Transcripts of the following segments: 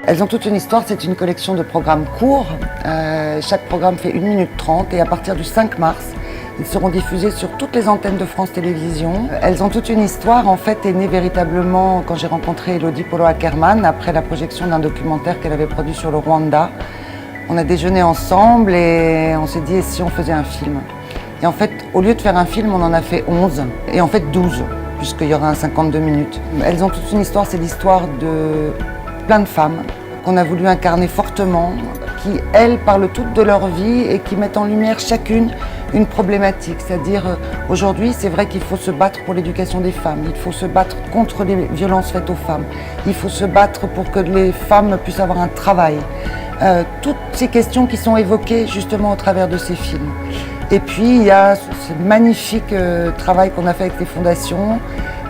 Elles ont toute une histoire, c'est une collection de programmes courts. Chaque programme fait 1 minute 30 et à partir du 5 mars, ils seront diffusés sur toutes les antennes de France Télévisions. Elles ont toute une histoire, en fait, est née véritablement quand j'ai rencontré Elodie Polo Ackerman après la projection d'un documentaire qu'elle avait produit sur le Rwanda. On a déjeuné ensemble et on s'est dit, et si on faisait un film? Et en fait, au lieu de faire un film, on en a fait 11, et en fait 12, puisqu'il y aura un 52 minutes. Elles ont toute une histoire, c'est l'histoire de plein de femmes qu'on a voulu incarner fortement, qui, elles, parlent toutes de leur vie et qui mettent en lumière chacune une problématique. C'est-à-dire, aujourd'hui, c'est vrai qu'il faut se battre pour l'éducation des femmes, il faut se battre contre les violences faites aux femmes, il faut se battre pour que les femmes puissent avoir un travail. Toutes ces questions qui sont évoquées justement au travers de ces films. Et puis, il y a ce magnifique travail qu'on a fait avec les fondations.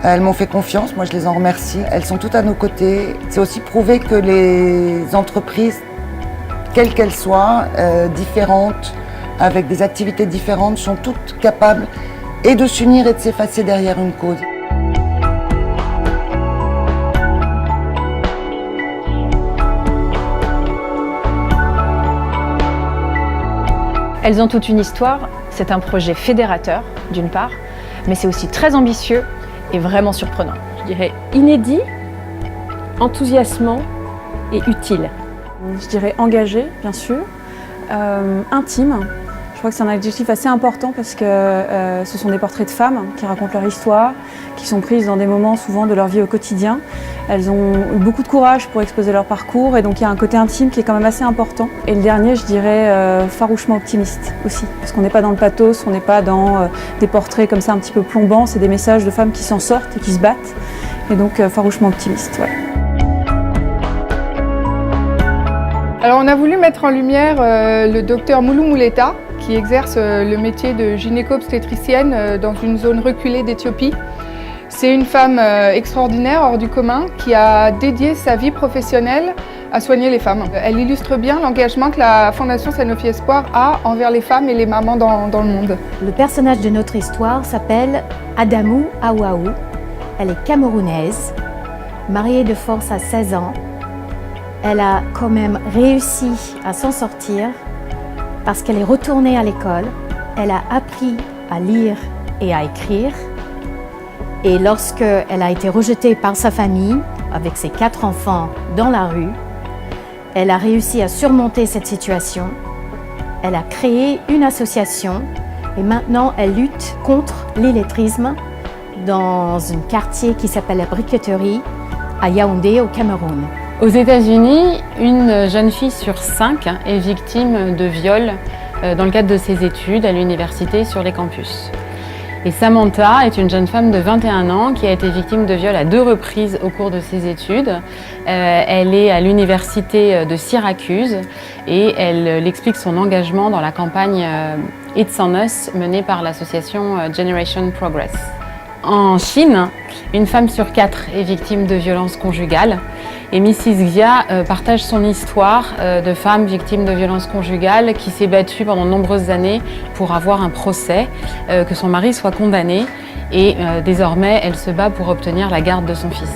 Elles m'ont fait confiance, moi je les en remercie. Elles sont toutes à nos côtés. C'est aussi prouver que les entreprises, quelles qu'elles soient, différentes, avec des activités différentes, sont toutes capables et de s'unir et de s'effacer derrière une cause. Elles ont toute une histoire, c'est un projet fédérateur d'une part, mais c'est aussi très ambitieux et vraiment surprenant. Je dirais inédit, enthousiasmant et utile. Je dirais engagé, bien sûr, intime. Je crois que c'est un adjectif assez important parce que ce sont des portraits de femmes qui racontent leur histoire, qui sont prises dans des moments souvent de leur vie au quotidien. Elles ont eu beaucoup de courage pour exposer leur parcours et donc il y a un côté intime qui est quand même assez important. Et le dernier, je dirais farouchement optimiste aussi, parce qu'on n'est pas dans le pathos, on n'est pas dans des portraits comme ça un petit peu plombants, c'est des messages de femmes qui s'en sortent et qui se battent. Et donc farouchement optimiste, ouais. Alors on a voulu mettre en lumière le docteur Moulou Mouleta, qui exerce le métier de gynéco-obstétricienne dans une zone reculée d'Éthiopie. C'est une femme extraordinaire, hors du commun, qui a dédié sa vie professionnelle à soigner les femmes. Elle illustre bien l'engagement que la Fondation Sanofi Espoir a envers les femmes et les mamans dans le monde. Le personnage de notre histoire s'appelle Adamou Awaou. Elle est camerounaise, mariée de force à 16 ans. Elle a quand même réussi à s'en sortir parce qu'elle est retournée à l'école. Elle a appris à lire et à écrire. Et lorsqu'elle a été rejetée par sa famille, avec ses 4 enfants dans la rue, elle a réussi à surmonter cette situation. Elle a créé une association et maintenant elle lutte contre l'illettrisme dans un quartier qui s'appelle la Briqueterie à Yaoundé au Cameroun. Aux États-Unis, une jeune fille sur 5 est victime de viol dans le cadre de ses études à l'université sur les campus. Et Samantha est une jeune femme de 21 ans qui a été victime de viol à 2 reprises au cours de ses études. Elle est à l'université de Syracuse et elle explique son engagement dans la campagne It's on Us menée par l'association Generation Progress. En Chine, une femme sur 4 est victime de violences conjugales et Mrs Xia partage son histoire de femme victime de violences conjugales qui s'est battue pendant de nombreuses années pour avoir un procès, que son mari soit condamné et désormais elle se bat pour obtenir la garde de son fils.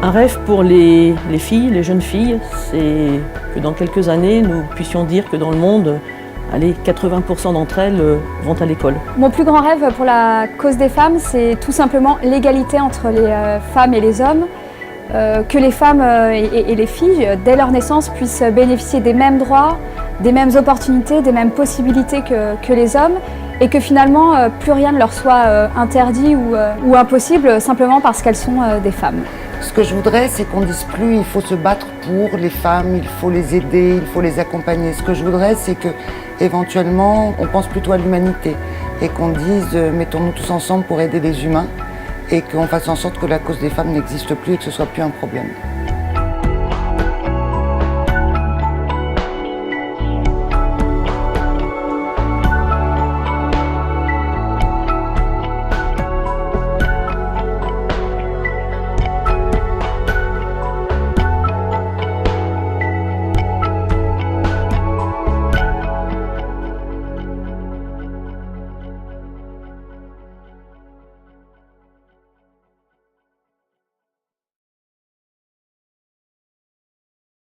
Un rêve pour les filles, les jeunes filles, c'est que dans quelques années nous puissions dire que dans le monde, allez, 80% d'entre elles vont à l'école. Mon plus grand rêve pour la cause des femmes, c'est tout simplement l'égalité entre les femmes et les hommes, que les femmes et les filles, dès leur naissance, puissent bénéficier des mêmes droits, des mêmes opportunités, des mêmes possibilités que les hommes, et que finalement, plus rien ne leur soit interdit ou impossible, simplement parce qu'elles sont des femmes. Ce que je voudrais, c'est qu'on ne dise plus il faut se battre pour les femmes, il faut les aider, il faut les accompagner. Ce que je voudrais, c'est que éventuellement, on pense plutôt à l'humanité et qu'on dise mettons-nous tous ensemble pour aider les humains et qu'on fasse en sorte que la cause des femmes n'existe plus et que ce ne soit plus un problème.